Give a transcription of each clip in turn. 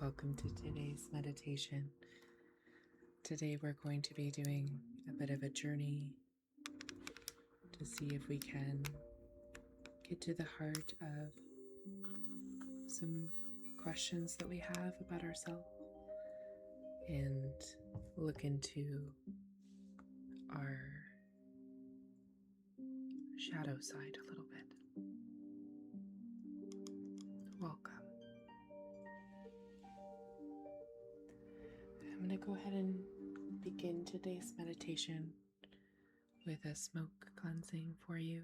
Welcome to today's meditation. Today we're going to be doing a bit of a journey to see if we can get to the heart of some questions that we have about ourselves and look into our shadow side a little bit. Welcome. I'm going to go ahead and begin today's meditation with a smoke cleansing for you.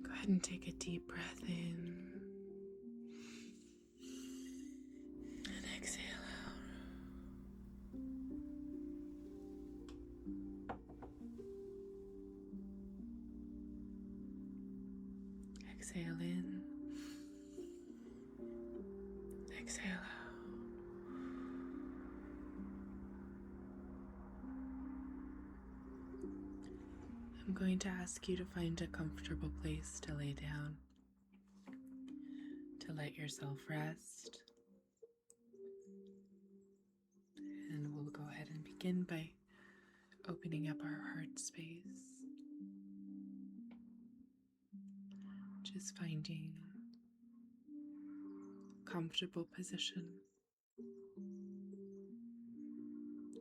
Go ahead and take a deep breath in and exhale out. Exhale in, exhale out. I'm going to ask you to find a comfortable place to lay down, to let yourself rest. And we'll go ahead and begin by opening up our heart space. Just finding a comfortable position.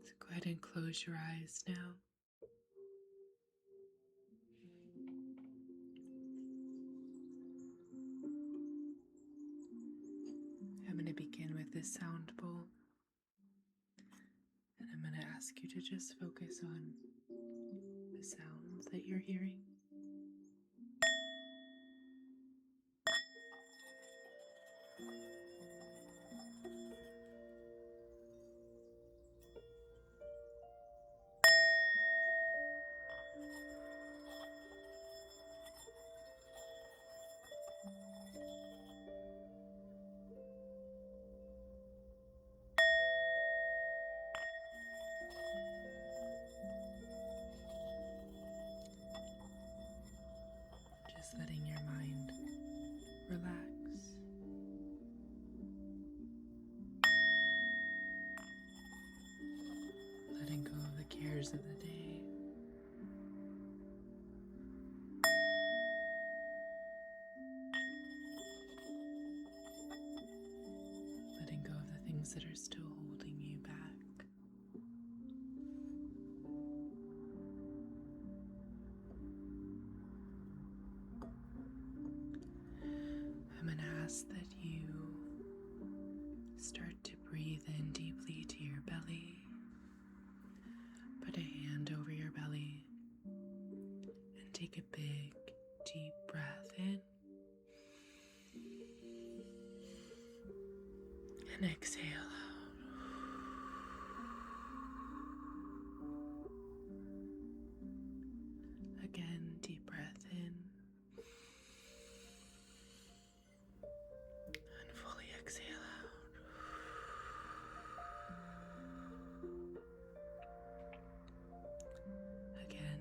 So go ahead and close your eyes now. I'm going to begin with this sound bowl, and I'm going to ask you to just focus on the sounds that you're hearing. Just letting your mind relax. Letting go of the cares of the day. Letting go of the things that are still holding you back. I'm going to ask that you start to breathe in deeply to your belly. Put a hand over your belly and take a big, deep breath in and exhale out. Again, deep breath in and fully exhale out. Again.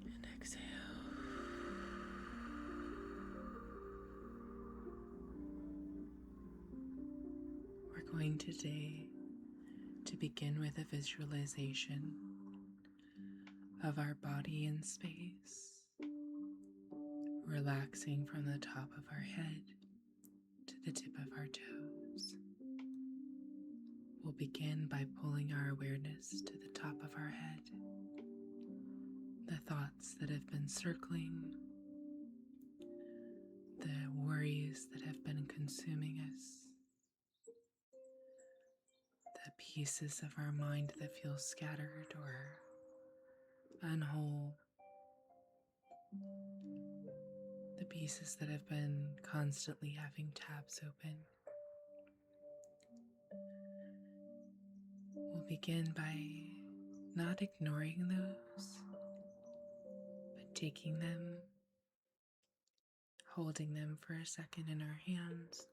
And exhale. We're going today to begin with a visualization of our body in space, relaxing from the top of our head to the tip of our toes. We'll begin by pulling our awareness to the top of our head, the thoughts that have been circling, the worries that have been consuming us, the pieces of our mind that feel scattered or unwhole, the pieces that have been constantly having tabs open. We'll begin by not ignoring those, but taking them, holding them for a second in our hands,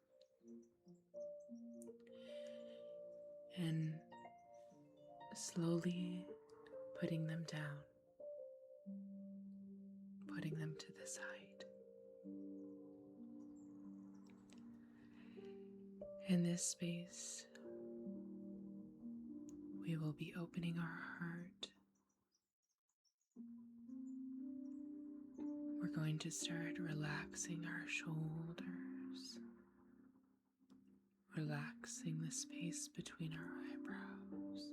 and slowly putting them down, putting them to the side. In this space, we will be opening our heart. We're going to start relaxing our shoulders, relaxing the space between our eyebrows,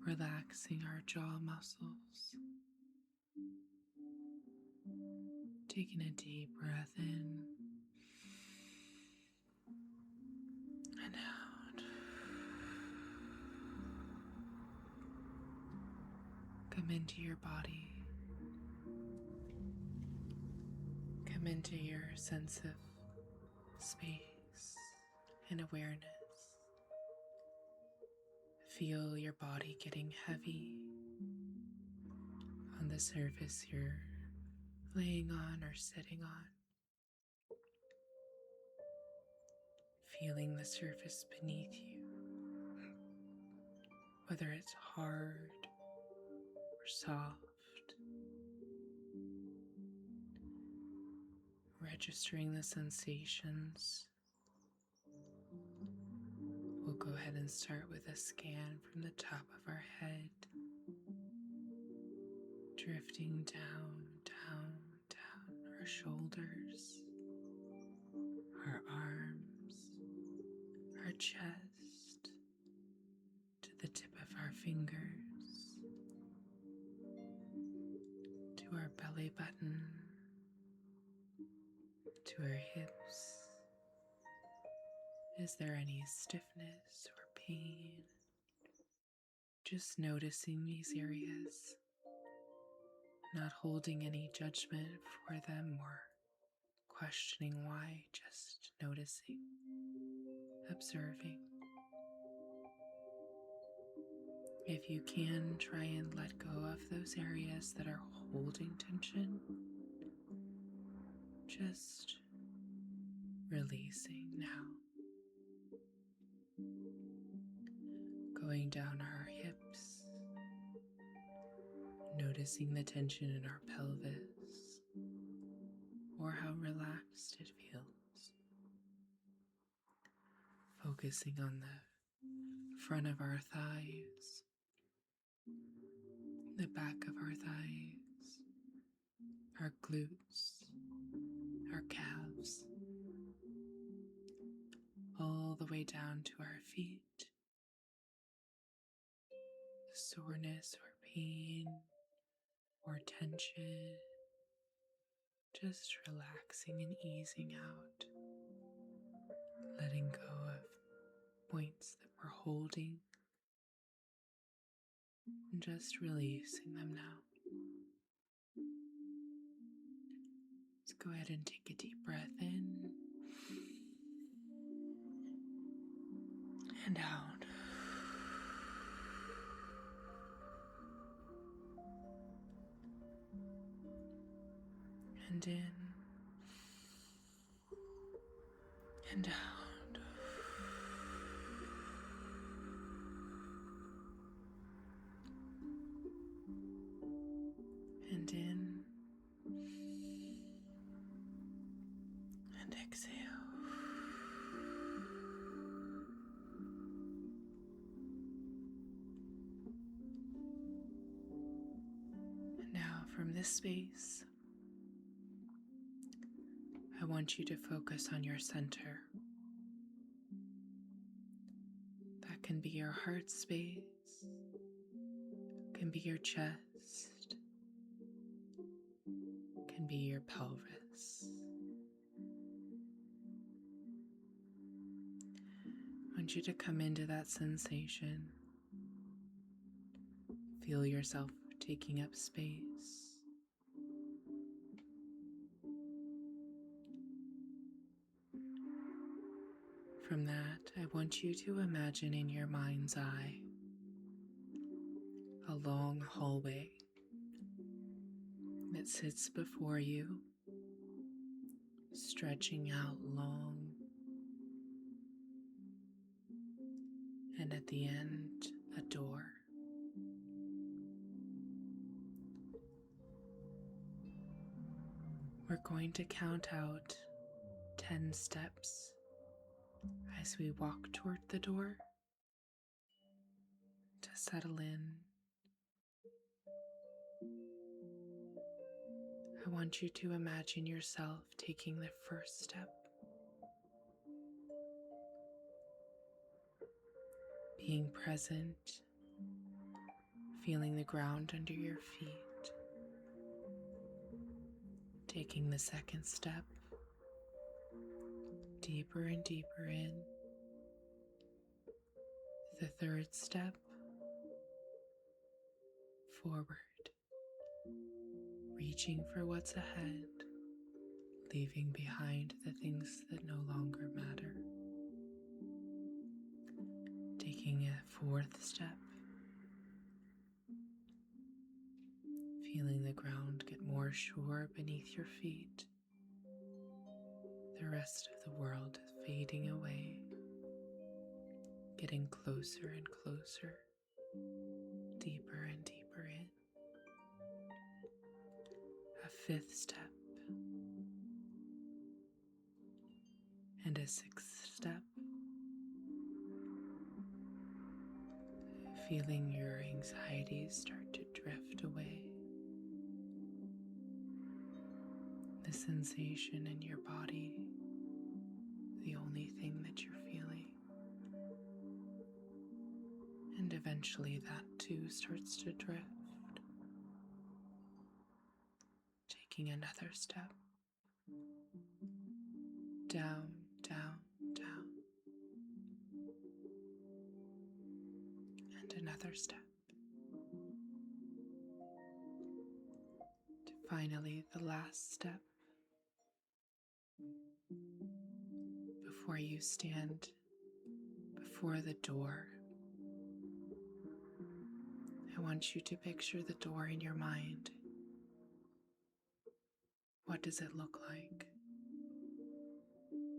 relaxing our jaw muscles, taking a deep breath in and out. Come into your body. Come into your sense of space and awareness. Feel your body getting heavy on the surface you're laying on or sitting on. Feeling the surface beneath you, whether it's hard or soft. Registering the sensations. We'll go ahead and start with a scan from the top of our head, drifting down, down, down our shoulders, our arms, our chest, to the tip of our fingers, to our belly button, to our hips. Is there any stiffness or pain? Just noticing these areas, not holding any judgment for them or questioning why, just noticing, observing. If you can, try and let go of those areas that are holding tension, just releasing now. Going down our hips, noticing the tension in our pelvis or how relaxed it feels. Focusing on the front of our thighs, the back of our thighs, our glutes, our calves, all the way down to our feet. Soreness or pain or tension, just relaxing and easing out, letting go of points that we're holding and just releasing them now. Let's go ahead and take a deep breath in and out. And in and out. And in and exhale. And now from this space, I want you to focus on your center. That can be your heart space, can be your chest, can be your pelvis. I want you to come into that sensation. Feel yourself taking up space. From that, I want you to imagine in your mind's eye a long hallway that sits before you, stretching out long. and at the end, a door. We're going to count out 10 steps as we walk toward the door to settle in. I want you to imagine yourself taking the first step, being present, feeling the ground under your feet, taking the second step, deeper and deeper in, the third step, forward, reaching for what's ahead, leaving behind the things that no longer matter. Taking a fourth step, feeling the ground get more sure beneath your feet. The rest of the world is fading away, getting closer and closer, deeper and deeper in. A fifth step, and a sixth step, feeling your anxieties start to drift away. The sensation in your body, the only thing that you're feeling. And eventually that too starts to drift. Taking another step, down, down, down, and another step. To finally the last step, before you stand before the door. I want you to picture the door in your mind. What does it look like?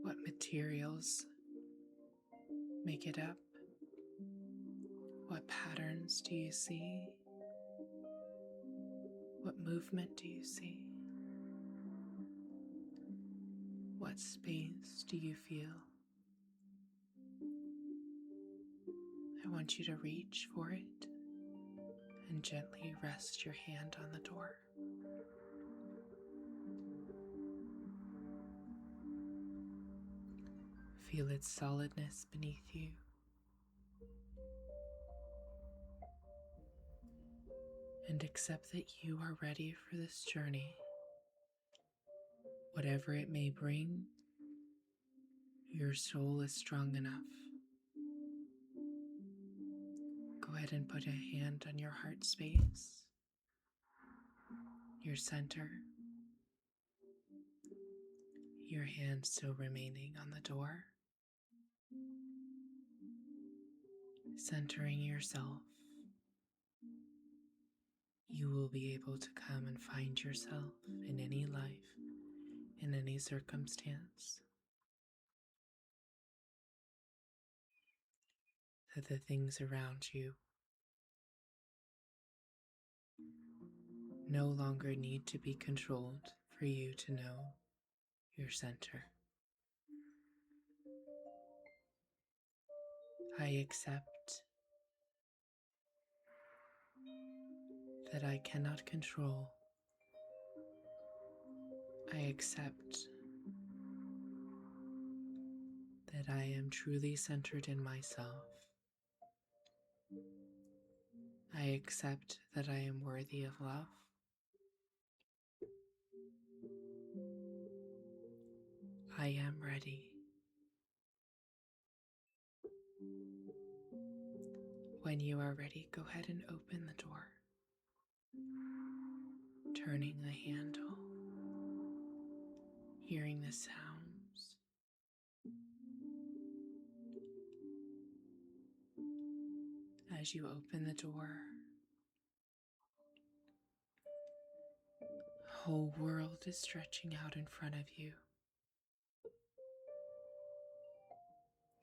What materials make it up? What patterns do you see? What movement do you see? What space do you feel? I want you to reach for it and gently rest your hand on the door. Feel its solidness beneath you. And accept that you are ready for this journey. Whatever it may bring, your soul is strong enough. Go ahead and put a hand on your heart space, your center, your hand still remaining on the door, centering yourself. You will be able to come and find yourself in any life, in any circumstance. That the things around you no longer need to be controlled for you to know your center. I accept that I cannot control. I accept that I am truly centered in myself. I accept that I am worthy of love. I am ready. When you are ready, go ahead and open the door, turning the handle, hearing the sounds. As you open the door, the whole world is stretching out in front of you.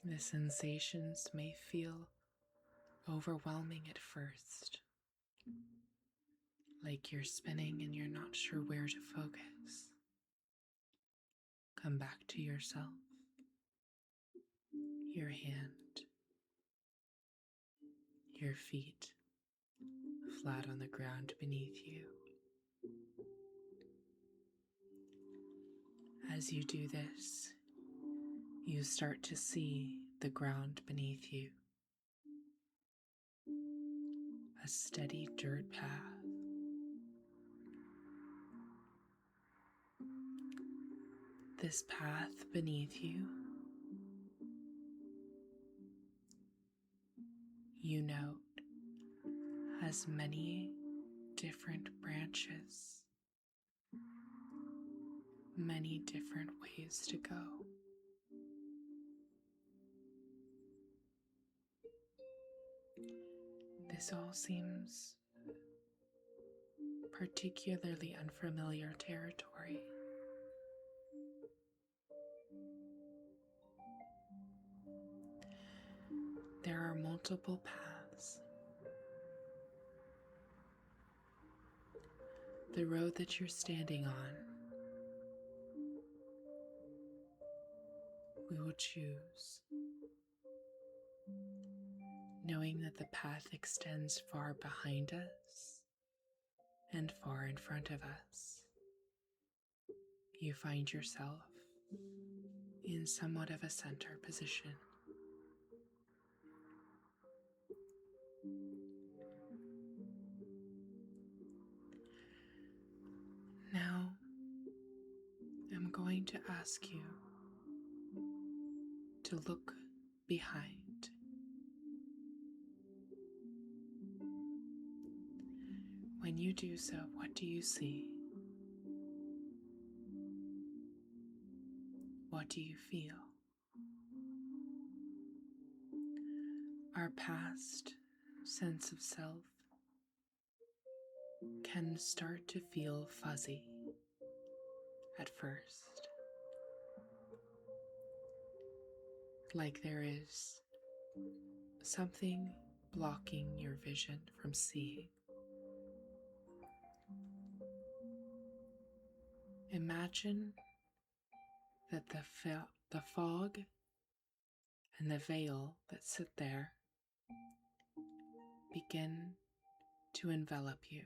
The sensations may feel overwhelming at first, like you're spinning and you're not sure where to focus. Come back to yourself, your hand, your feet flat on the ground beneath you. As you do this, you start to see the ground beneath you, a steady dirt path. This path beneath you, you note, has many different branches, many different ways to go. This all seems particularly unfamiliar territory. There are multiple paths. The road that you're standing on, we will choose, knowing that the path extends far behind us and far in front of us. You find yourself in somewhat of a center position. Now, I'm going to ask you to look behind. When you do so, what do you see? What do you feel? Our past sense of self can start to feel fuzzy at first, like there is something blocking your vision from seeing. Imagine that the fog and the veil that sit there begin to envelop you.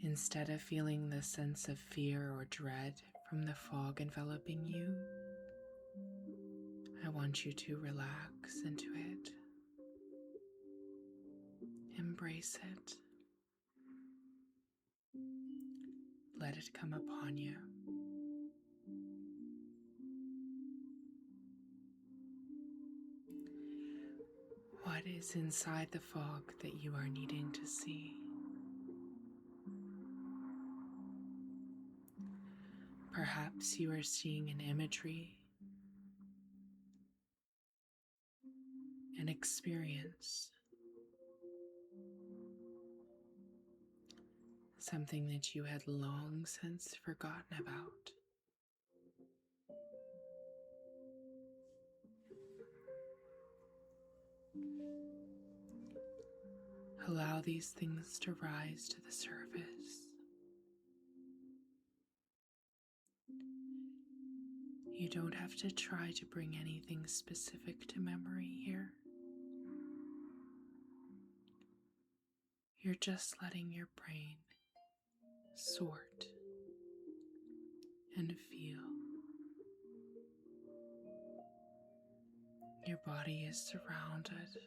Instead of feeling the sense of fear or dread from the fog enveloping you, I want you to relax into it. Embrace it. Let it come upon you. What is inside the fog that you are needing to see? Perhaps you are seeing an imagery, an experience, something that you had long since forgotten about. Allow these things to rise to the surface. You don't have to try to bring anything specific to memory here. You're just letting your brain sort and feel. Your body is surrounded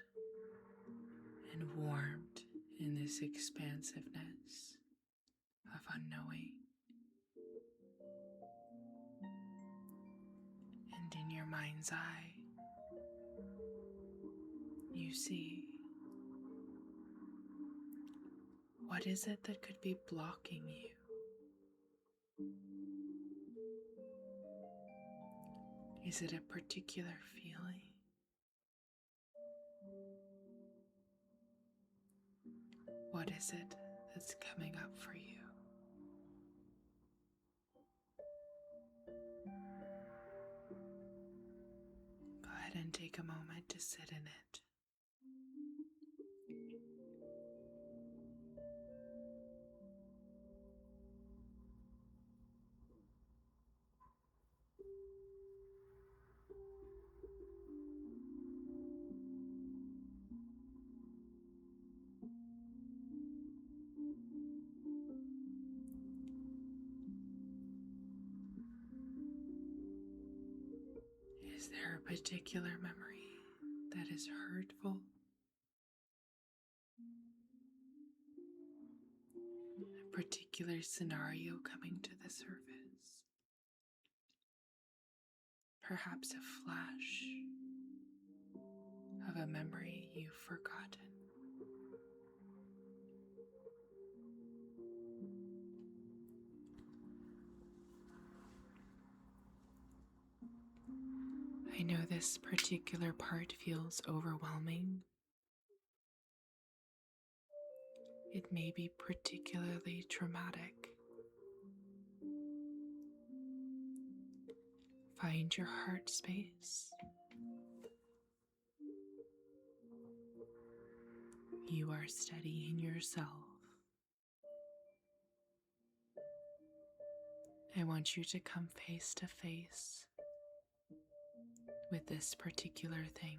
and warmed in this expansiveness of unknowing. And in your mind's eye, you see, what is it that could be blocking you? Is it a particular feeling? What is it that's coming up for you? and take a moment to sit in it. Is there a particular memory that is hurtful? A particular scenario coming to the surface? Perhaps a flash of a memory you've forgotten. I know this particular part feels overwhelming. It may be particularly traumatic. Find your heart space. You are steadying yourself. I want you to come face to face with this particular thing.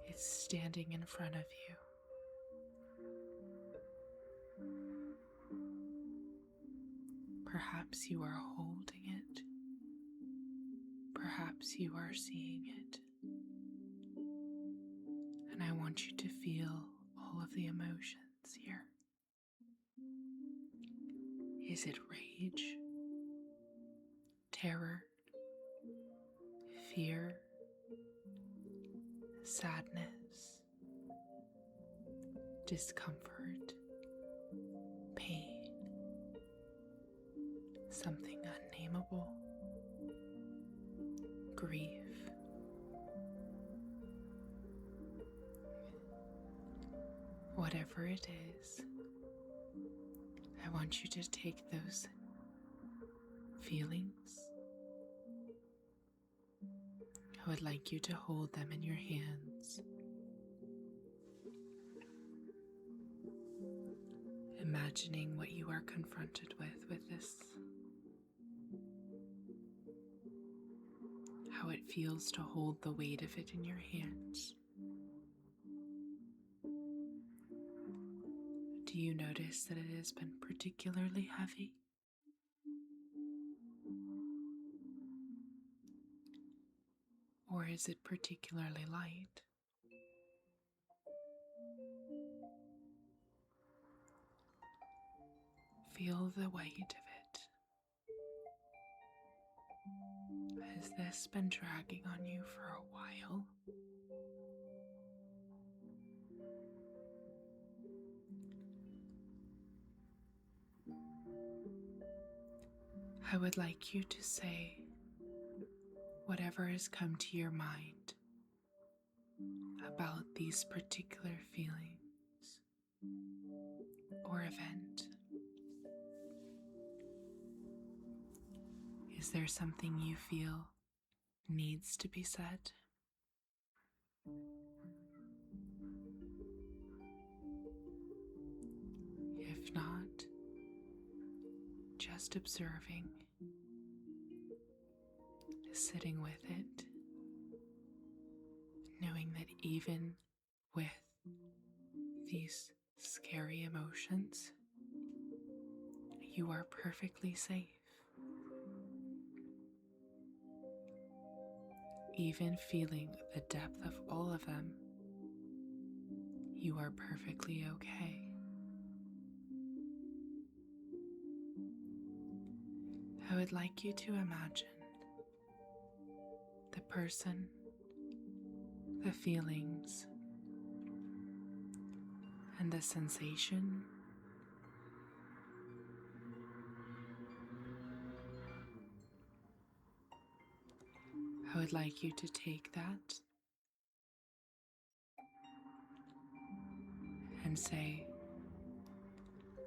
It's standing in front of you. Perhaps you are holding it. Perhaps you are seeing it. And I want you to feel all of the emotions here. Is it rage, terror, fear, sadness, discomfort, pain, something unnameable, grief? Whatever it is, I want you to take those feelings. I would like you to hold them in your hands. Imagining what you are confronted with this. How it feels to hold the weight of it in your hands. Do you notice that it has been particularly heavy? Or is it particularly light? Feel the weight of it. Has this been dragging on you for a while? I would like you to say whatever has come to your mind about these particular feelings or event. Is there something you feel needs to be said? If not, just observing, sitting with it, knowing that even with these scary emotions, you are perfectly safe. Even feeling the depth of all of them, you are perfectly okay. I would like you to imagine the person, the feelings, and the sensation I would like you to take that and say,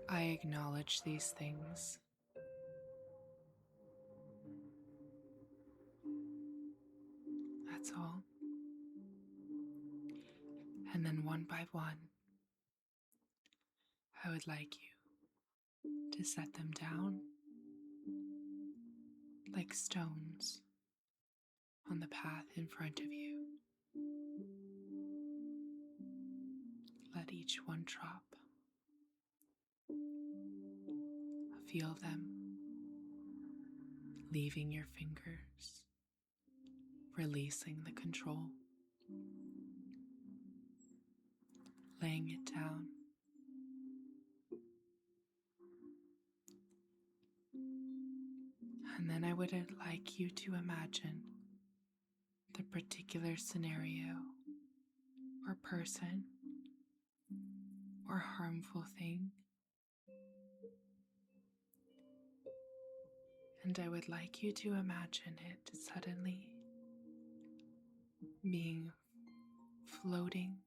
I acknowledge these things. that's all. And then one by one, I would like you to set them down like stones on the path in front of you. Let each one drop. Feel them leaving your fingers, releasing the control, laying it down. And then I would like you to imagine the particular scenario or person or harmful thing. And I would like you to imagine it suddenly being floating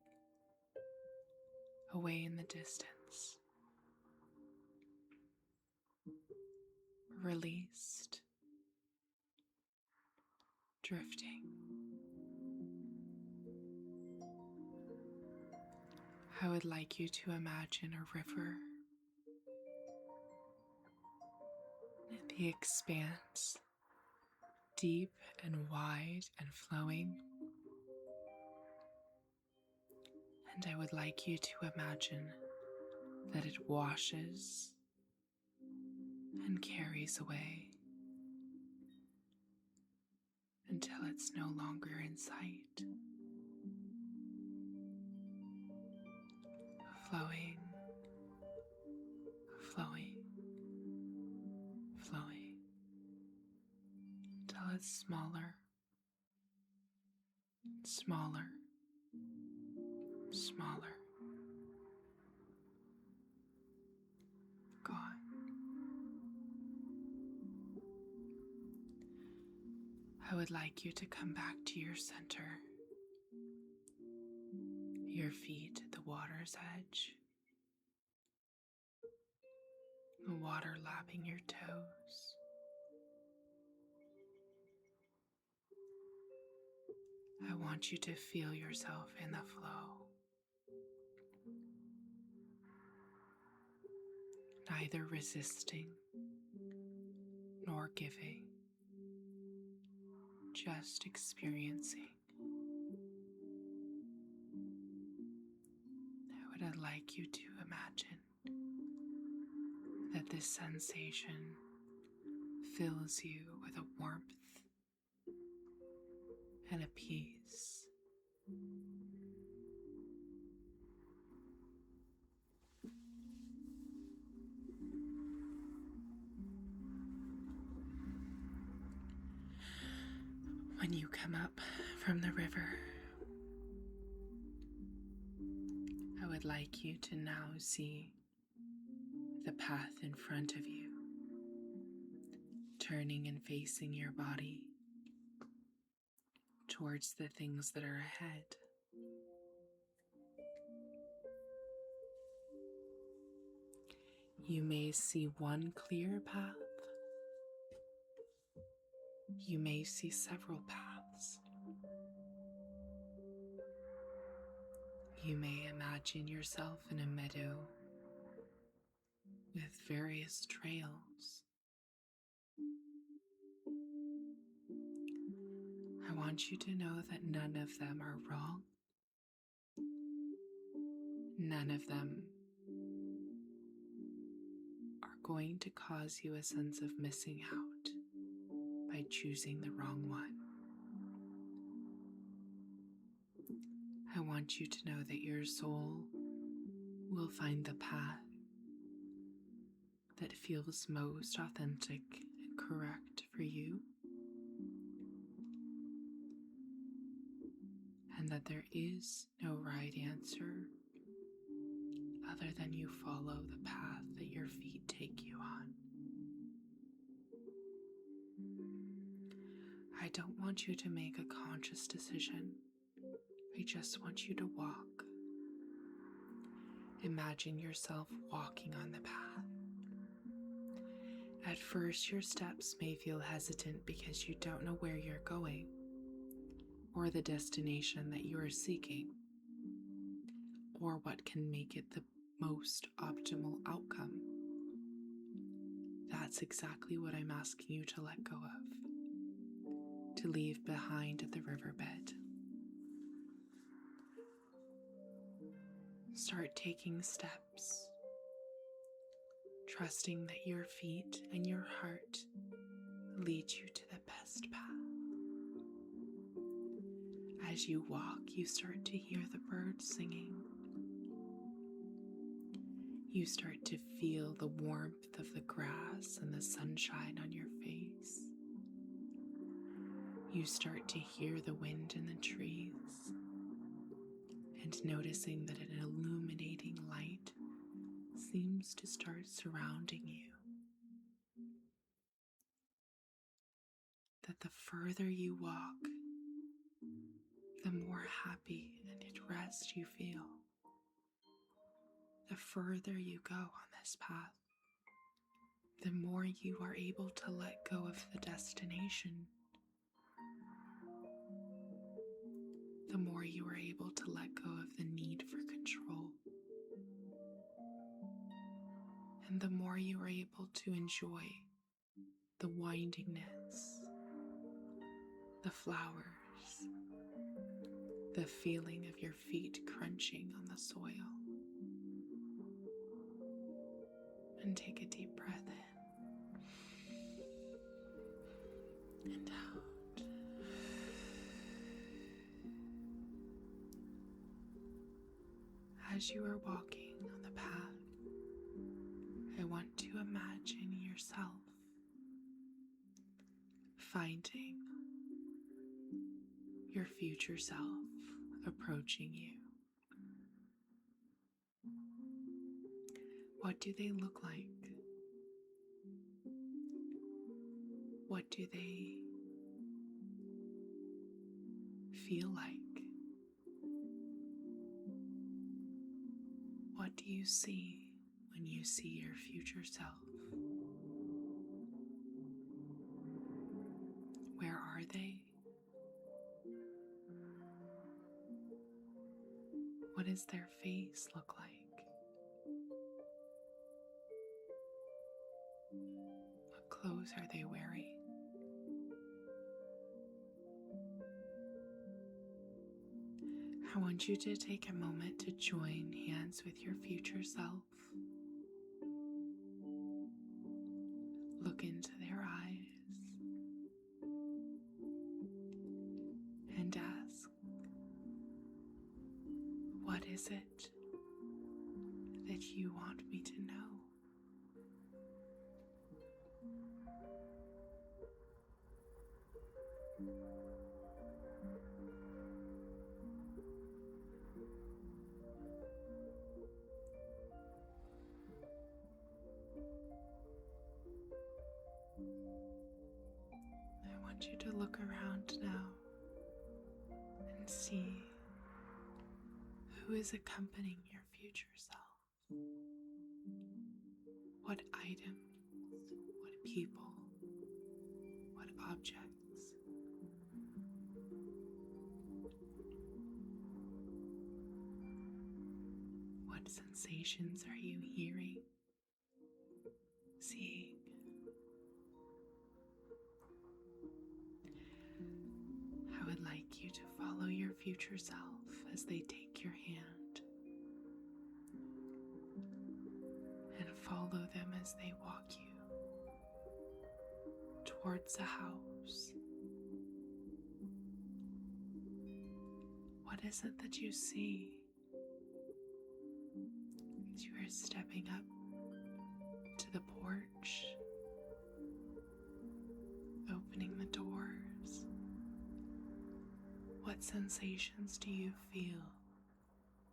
away in the distance, released, drifting. I would like you to imagine a river, the expanse, deep and wide and flowing. And I would like you to imagine that it washes and carries away until it's no longer in sight. Flowing, flowing, flowing, until it's smaller, smaller, smaller. Gone. I would like you to come back to your center, your feet at the water's edge, the water lapping your toes. I want you to feel yourself in the flow, neither resisting nor giving, just experiencing. I would like you to imagine that this sensation fills you with a warmth and a peace. When you come up from the river, I would like you to now see the path in front of you, turning and facing your body towards the things that are ahead. You may see one clear path. You may see several paths. You may imagine yourself in a meadow with various trails. I want you to know that none of them are wrong. None of them are going to cause you a sense of missing out by choosing the wrong one. I want you to know that your soul will find the path that feels most authentic and correct for you, and that there is no right answer other than you follow the path that your feet take you on. I don't want you to make a conscious decision. I just want you to walk. Imagine yourself walking on the path. At first, your steps may feel hesitant because you don't know where you're going or the destination that you are seeking, or what can make it the most optimal outcome. That's exactly what I'm asking you to let go of, to leave behind at the riverbed. Start taking steps, trusting that your feet and your heart lead you to the best path. As you walk, you start to hear the birds singing. You start to feel the warmth of the grass and the sunshine on your face. You start to hear the wind in the trees and noticing that an illuminating light seems to start surrounding you. That the further you walk, the more happy and at rest you feel. The further you go on this path, the more you are able to let go of the destination. The more you are able to let go of the need for control. And the more you are able to enjoy the windingness, the flowers, the feeling of your feet crunching on the soil. And take a deep breath in and out. As you are walking on the path, I want to imagine yourself finding your future self approaching you. What do they look like? What do they feel like? What do you see when you see your future self? Where are they? What does their face look like? What clothes are they wearing? I want you to take a moment to join hands with your future self. Look into their eyes and ask, what is it that you want me to know? I want you to look around now and see who is accompanying your future self. What items, what people, what objects. What sensations are you hearing, seeing? I would like you to follow your future self as they take your hand and follow them as they walk you towards a house. What is it that you see as you are stepping up to the porch, opening the doors? What sensations do you feel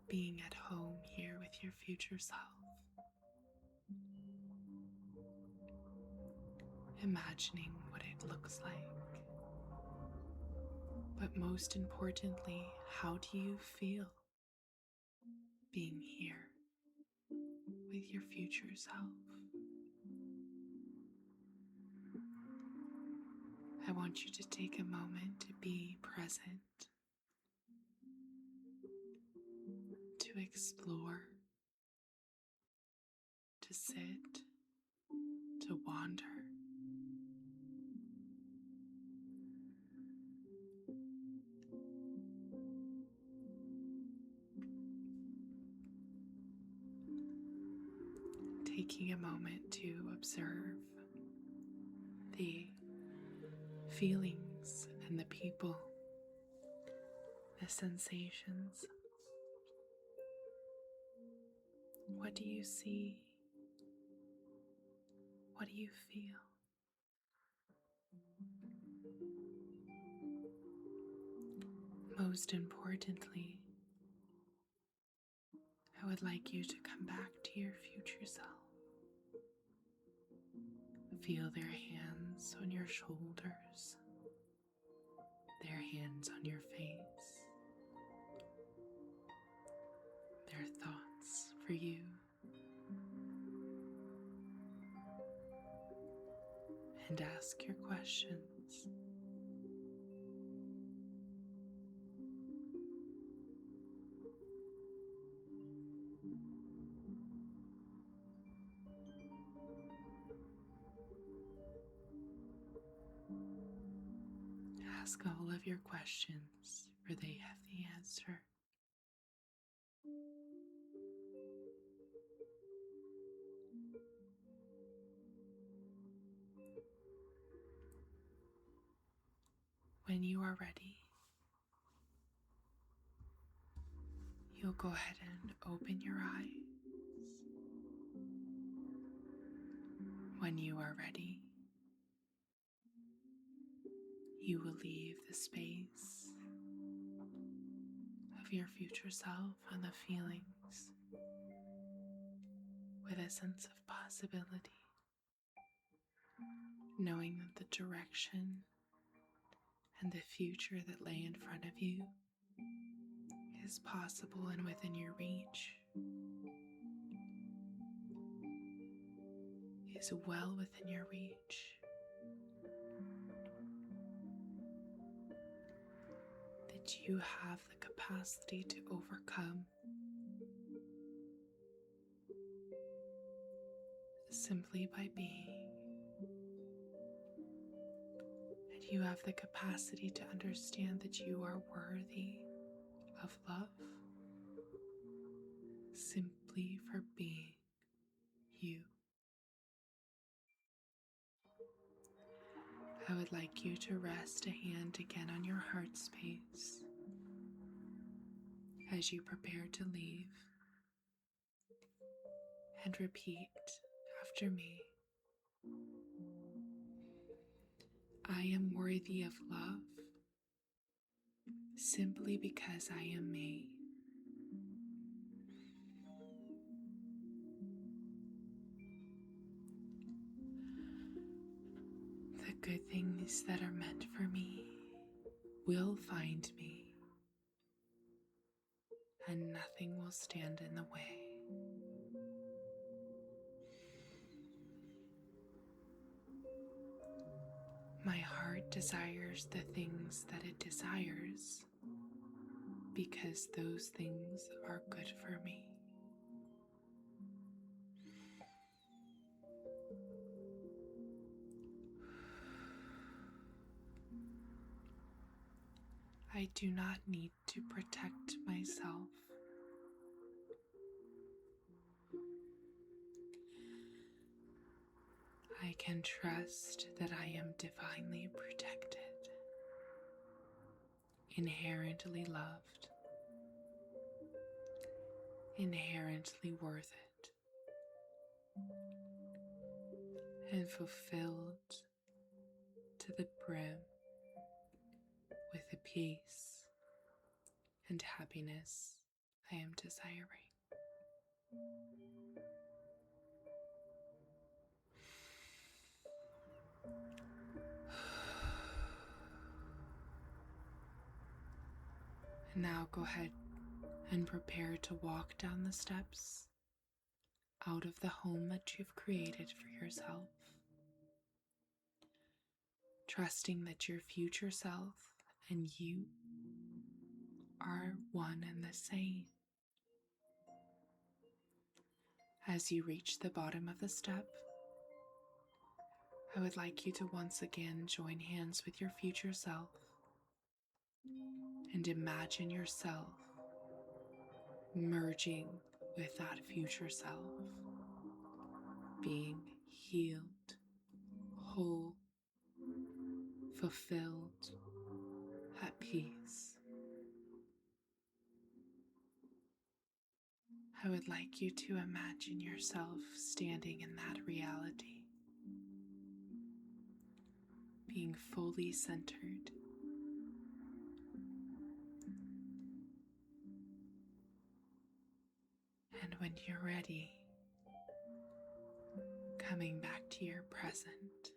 being at home here with your future self? Imagining what it looks like. But most importantly, how do you feel being here with your future self? I want you to take a moment to be present to explore, to sit, to wander. Taking a moment to observe the feelings and the people, the sensations. What do you see? What do you feel? Most importantly, I would like you to come back to your future self. Feel their hands on your shoulders, their hands on your face, their thoughts for you. And ask your questions. Ask all of your questions, for they have the answer. When you are ready, you'll go ahead and open your eyes. When you are ready, you will leave the space of your future self and the feelings with a sense of possibility, knowing that the direction and the future that lay in front of you is possible and within your reach, is well within your reach. That you have the capacity to overcome simply by being. And you have the capacity to understand that you are worthy of love simply for being you. I would like you to rest a hand again on your heart space as you prepare to leave, and repeat after me. I am worthy of love simply because I am me. The good things that are meant for me will find me, and nothing will stand in the way. My heart desires the things that it desires because those things are good for me. I do not need to protect myself. I can trust that I am divinely protected, inherently loved, inherently worth it, and fulfilled to the brim with the peace and happiness I am desiring. Now go ahead and prepare to walk down the steps out of the home that you've created for yourself, trusting that your future self and you are one and the same. As you reach the bottom of the step, I would like you to once again join hands with your future self and imagine yourself merging with that future self, being healed, whole, fulfilled, at peace. I would like you to imagine yourself standing in that reality, being fully centered. And when you're ready, coming back to your present,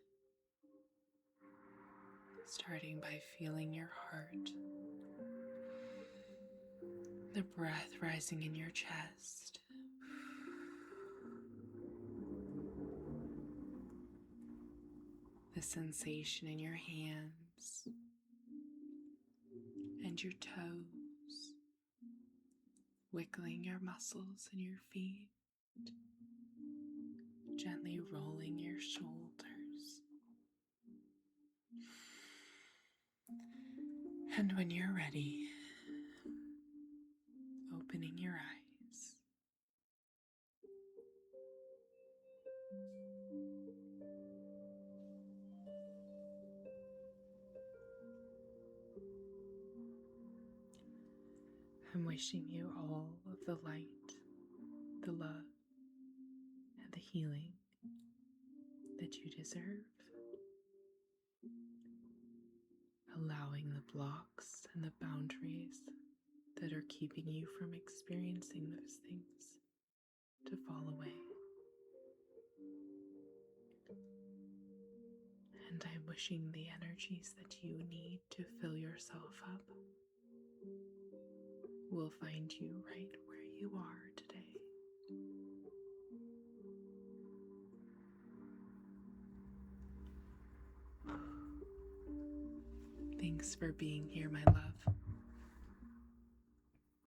starting by feeling your heart, the breath rising in your chest, the sensation in your hands and your toes, wiggling your muscles in your feet, gently rolling your shoulders. And when you're ready, opening your eyes. I'm wishing you all of the light, the love, and the healing that you deserve. Allowing the blocks and the boundaries that are keeping you from experiencing those things to fall away. And I'm wishing the energies that you need to fill yourself up will find you right where you are today. Thanks for being here, my love.